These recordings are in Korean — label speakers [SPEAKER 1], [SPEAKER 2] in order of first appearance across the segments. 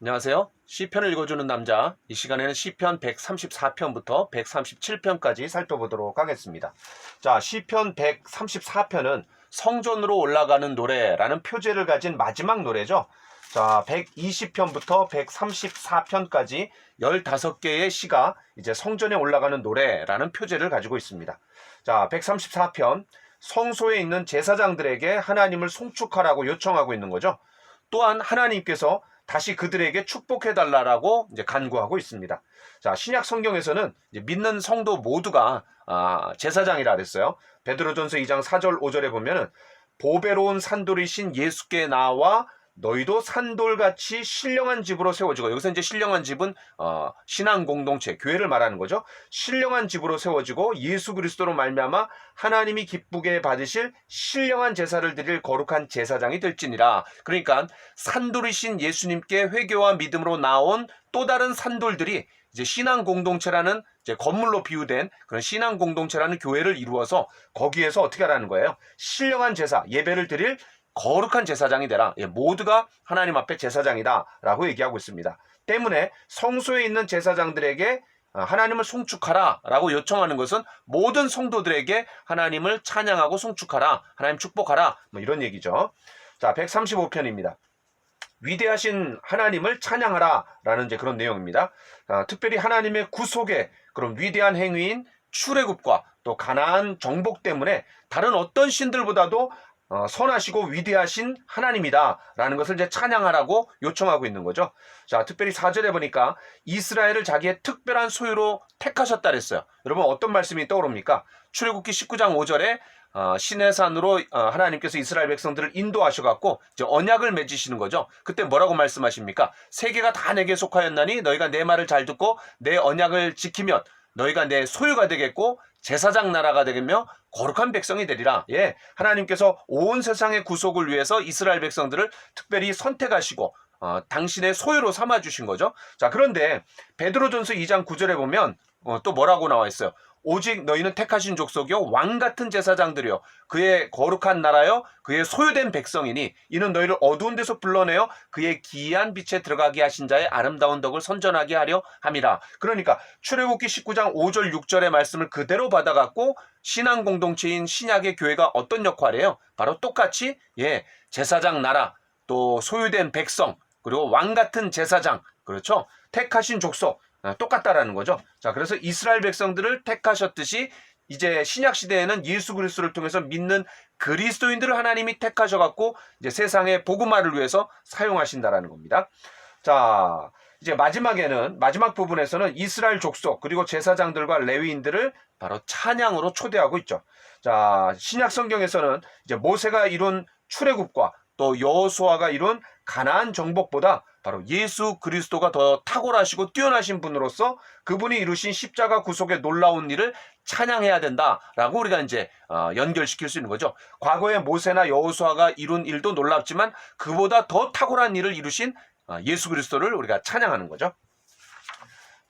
[SPEAKER 1] 안녕하세요. 시편을 읽어주는 남자, 이 시간에는 시편 134편부터 137편까지 살펴보도록 하겠습니다. 자, 시편 134편은 성전으로 올라가는 노래라는 표제를 가진 마지막 노래죠. 자, 120편부터 134편까지 15개의 시가 이제 성전에 올라가는 노래라는 표제를 가지고 있습니다. 자, 134편, 성소에 있는 제사장들에게 하나님을 송축하라고 요청하고 있는 거죠. 또한 하나님께서 다시 그들에게 축복해달라고 이제 간구하고 있습니다. 자, 신약 성경에서는 이제 믿는 성도 모두가 제사장이라 그랬어요. 베드로전서 2장 4절 5절에 보면은 보배로운 산돌이신 예수께 나와 너희도 산돌같이 신령한 집으로 세워지고, 여기서 이제 신령한 집은 신앙 공동체, 교회를 말하는 거죠. 신령한 집으로 세워지고 예수 그리스도로 말미암아 하나님이 기쁘게 받으실 신령한 제사를 드릴 거룩한 제사장이 될지니라. 그러니까 산돌이신 예수님께 회개와 믿음으로 나온 또 다른 산돌들이 이제 신앙 공동체라는 이제 건물로 비유된 그런 신앙 공동체라는 교회를 이루어서 거기에서 어떻게 하라는 거예요? 신령한 제사, 예배를 드릴 거룩한 제사장이 되라. 모두가 하나님 앞에 제사장이다 라고 얘기하고 있습니다. 때문에 성소에 있는 제사장들에게 하나님을 송축하라 라고 요청하는 것은 모든 성도들에게 하나님을 찬양하고 송축하라, 하나님 축복하라, 뭐 이런 얘기죠. 자, 135편입니다. 위대하신 하나님을 찬양하라 라는 이제 그런 내용입니다. 특별히 하나님의 구속의 그런 위대한 행위인 출애굽과 또 가나안 정복 때문에 다른 어떤 신들보다도 선하시고 위대하신 하나님이다 라는 것을 이제 찬양하라고 요청하고 있는 거죠. 자, 특별히 4절에 보니까 이스라엘을 자기의 특별한 소유로 택하셨다 그랬어요. 여러분, 어떤 말씀이 떠오릅니까? 출애굽기 19장 5절에 시내산으로 하나님께서 이스라엘 백성들을 인도하셔갖고 이제 언약을 맺으시는 거죠. 그때 뭐라고 말씀하십니까? 세계가 다 내게 속하였나니 너희가 내 말을 잘 듣고 내 언약을 지키면 너희가 내 소유가 되겠고 제사장 나라가 되겠며 거룩한 백성이 되리라. 예, 하나님께서 온 세상의 구속을 위해서 이스라엘 백성들을 특별히 선택하시고 당신의 소유로 삼아주신 거죠. 자, 그런데 베드로전서 2장 9절에 보면 또 뭐라고 나와 있어요? 오직 너희는 택하신 족속이요 왕같은 제사장들이요 그의 거룩한 나라요 그의 소유된 백성이니 이는 너희를 어두운 데서 불러내어 그의 기이한 빛에 들어가게 하신 자의 아름다운 덕을 선전하게 하려 함이라. 그러니까 출애굽기 19장 5절 6절의 말씀을 그대로 받아갖고 신앙 공동체인 신약의 교회가 어떤 역할이에요? 바로 똑같이 제사장 나라, 또 소유된 백성, 그리고 왕같은 제사장, 그렇죠? 택하신 족속, 똑같다라는 거죠. 자, 그래서 이스라엘 백성들을 택하셨듯이 이제 신약 시대에는 예수 그리스도를 통해서 믿는 그리스도인들을 하나님이 택하셔갖고 이제 세상의 복음화를 위해서 사용하신다라는 겁니다. 자, 이제 마지막 부분에서는 이스라엘 족속 그리고 제사장들과 레위인들을 바로 찬양으로 초대하고 있죠. 자, 신약 성경에서는 이제 모세가 이룬 출애굽과 또 여호수아가 이룬 가나안 정복보다 바로 예수 그리스도가 더 탁월하시고 뛰어나신 분으로서 그분이 이루신 십자가 구속의 놀라운 일을 찬양해야 된다라고 우리가 이제 연결시킬 수 있는 거죠. 과거에 모세나 여호수아가 이룬 일도 놀랍지만 그보다 더 탁월한 일을 이루신 예수 그리스도를 우리가 찬양하는 거죠.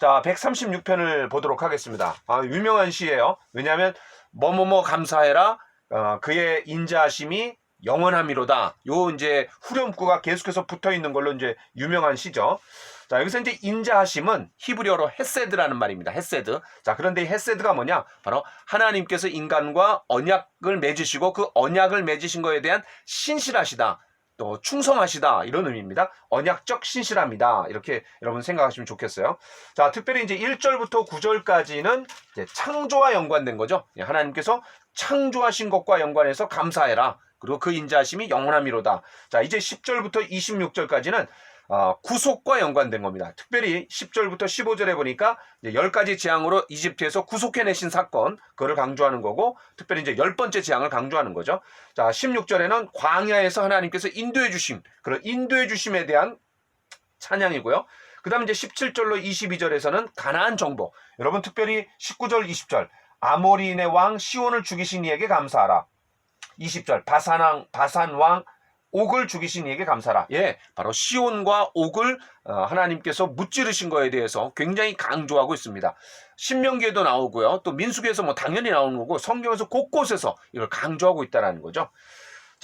[SPEAKER 1] 자, 136편을 보도록 하겠습니다. 유명한 시예요. 왜냐하면 뭐뭐뭐 감사해라, 그의 인자하심이 영원함이로다. 요 이제 후렴구가 계속해서 붙어 있는 걸로 이제 유명한 시죠. 자, 여기서 이제 인자하심은 히브리어로 헤세드라는 말입니다. 헤세드. 자, 그런데 이 헤세드가 뭐냐? 바로 하나님께서 인간과 언약을 맺으시고 그 언약을 맺으신 거에 대한 신실하시다, 또 충성하시다, 이런 의미입니다. 언약적 신실함이다. 이렇게 여러분 생각하시면 좋겠어요. 자, 특별히 이제 1절부터 9절까지는 이제 창조와 연관된 거죠. 하나님께서 창조하신 것과 연관해서 감사해라. 그리고 그 인자하심이 영원함이로다. 자, 이제 10절부터 26절까지는 구속과 연관된 겁니다. 특별히 10절부터 15절에 보니까 이제 10가지 재앙으로 이집트에서 구속해내신 사건, 그거를 강조하는 거고, 특별히 이제 10번째 재앙을 강조하는 거죠. 자, 16절에는 광야에서 하나님께서 인도해 주심, 그런 인도해 주심에 대한 찬양이고요. 그 다음에 이제 17절로 22절에서는 가나안 정복. 여러분, 특별히 19절, 20절, 아모리인의 왕 시온을 죽이신 이에게 감사하라. 20절, 바산 왕 옥을 죽이신 이에게 감사라. 예, 바로 시온과 옥을 하나님께서 무찌르신 거에 대해서 굉장히 강조하고 있습니다. 신명기에도 나오고요. 또 민수기에서 뭐 당연히 나오는 거고 성경에서 곳곳에서 이걸 강조하고 있다는 거죠.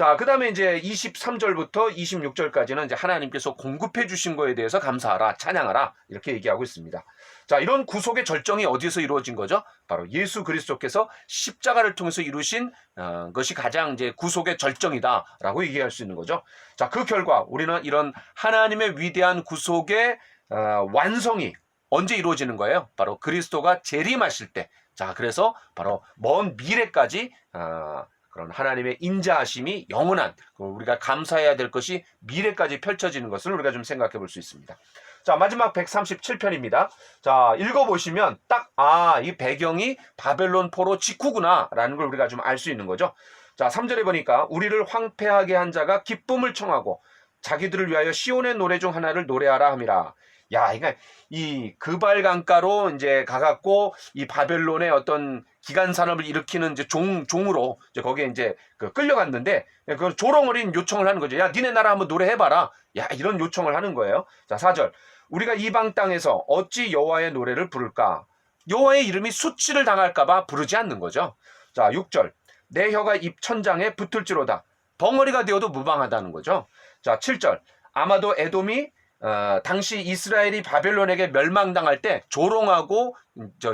[SPEAKER 1] 자, 그 다음에 이제 23절부터 26절까지는 이제 하나님께서 공급해 주신 거에 대해서 감사하라, 찬양하라, 이렇게 얘기하고 있습니다. 자, 이런 구속의 절정이 어디서 이루어진 거죠? 바로 예수 그리스도께서 십자가를 통해서 이루신 것이 가장 이제 구속의 절정이다라고 얘기할 수 있는 거죠. 자, 그 결과 우리는 이런 하나님의 위대한 구속의 완성이 언제 이루어지는 거예요? 바로 그리스도가 재림하실 때. 자, 그래서 바로 먼 미래까지 그런 하나님의 인자하심이 영원한, 우리가 감사해야 될 것이 미래까지 펼쳐지는 것을 우리가 좀 생각해 볼 수 있습니다. 자, 마지막 137편입니다. 자, 읽어보시면 딱, 이 배경이 바벨론 포로 직후구나 라는 걸 우리가 좀 알 수 있는 거죠. 자, 3절에 보니까 우리를 황폐하게 한 자가 기쁨을 청하고 자기들을 위하여 시온의 노래 중 하나를 노래하라 함이라. 야, 그러니까 이 그발강가로 이제 가갖고 이 바벨론의 어떤 기간 산업을 일으키는 이제 종으로 이제 거기에 이제 끌려갔는데, 그 조롱어린 요청을 하는 거죠. 야, 니네 나라 한번 노래해봐라. 야, 이런 요청을 하는 거예요. 자, 4절. 우리가 이방 땅에서 어찌 여호와의 노래를 부를까? 여호와의 이름이 수치를 당할까봐 부르지 않는 거죠. 자, 6절. 내 혀가 입 천장에 붙을지로다. 벙어리가 되어도 무방하다는 거죠. 자, 7절. 아마도 에돔이 당시 이스라엘이 바벨론에게 멸망당할 때 조롱하고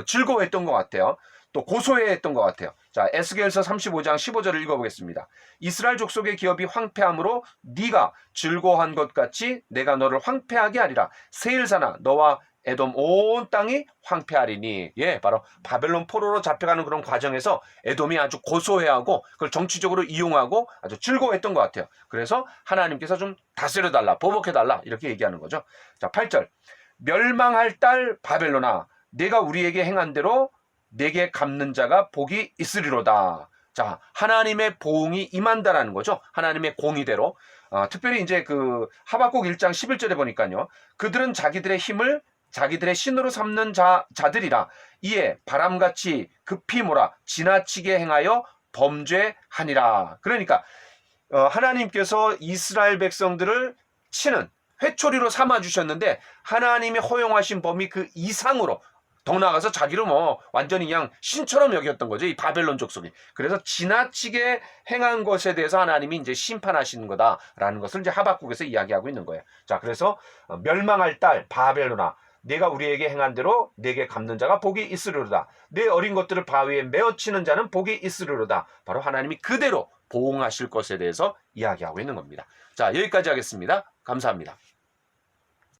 [SPEAKER 1] 즐거워했던 것 같아요. 또 고소해했던 것 같아요. 자, 에스겔서 35장 15절을 읽어보겠습니다. 이스라엘 족속의 기업이 황폐함으로 네가 즐거워한 것 같이 내가 너를 황폐하게 하리라. 세일산아 너와 에돔 온 땅이 황폐하리니. 예, 바로 바벨론 포로로 잡혀가는 그런 과정에서 에돔이 아주 고소해하고 그걸 정치적으로 이용하고 아주 즐거워했던 것 같아요. 그래서 하나님께서 좀 다스려달라, 보복해달라, 이렇게 얘기하는 거죠. 자, 8절. 멸망할 딸 바벨론아, 내가 우리에게 행한 대로 내게 갚는 자가 복이 있으리로다. 자, 하나님의 보응이 임한다라는 거죠. 하나님의 공의대로. 특별히 이제 그 하박국 1장 11절에 보니까요. 그들은 자기들의 힘을 자기들의 신으로 삼는 자들이라. 이에 바람같이 급히 몰아 지나치게 행하여 범죄하니라. 그러니까 하나님께서 이스라엘 백성들을 치는 회초리로 삼아주셨는데 하나님이 허용하신 범위 그 이상으로 더 나아가서 자기를 완전히 그냥 신처럼 여겼던 거죠. 이 바벨론 족속이. 그래서 지나치게 행한 것에 대해서 하나님이 이제 심판하시는 거다라는 것을 이제 하박국에서 이야기하고 있는 거예요. 자, 그래서 멸망할 딸 바벨론아, 내가 우리에게 행한 대로 내게 갚는 자가 복이 있으리로다. 내 어린 것들을 바위에 메어치는 자는 복이 있으리로다. 바로 하나님이 그대로 보응하실 것에 대해서 이야기하고 있는 겁니다. 자, 여기까지 하겠습니다. 감사합니다.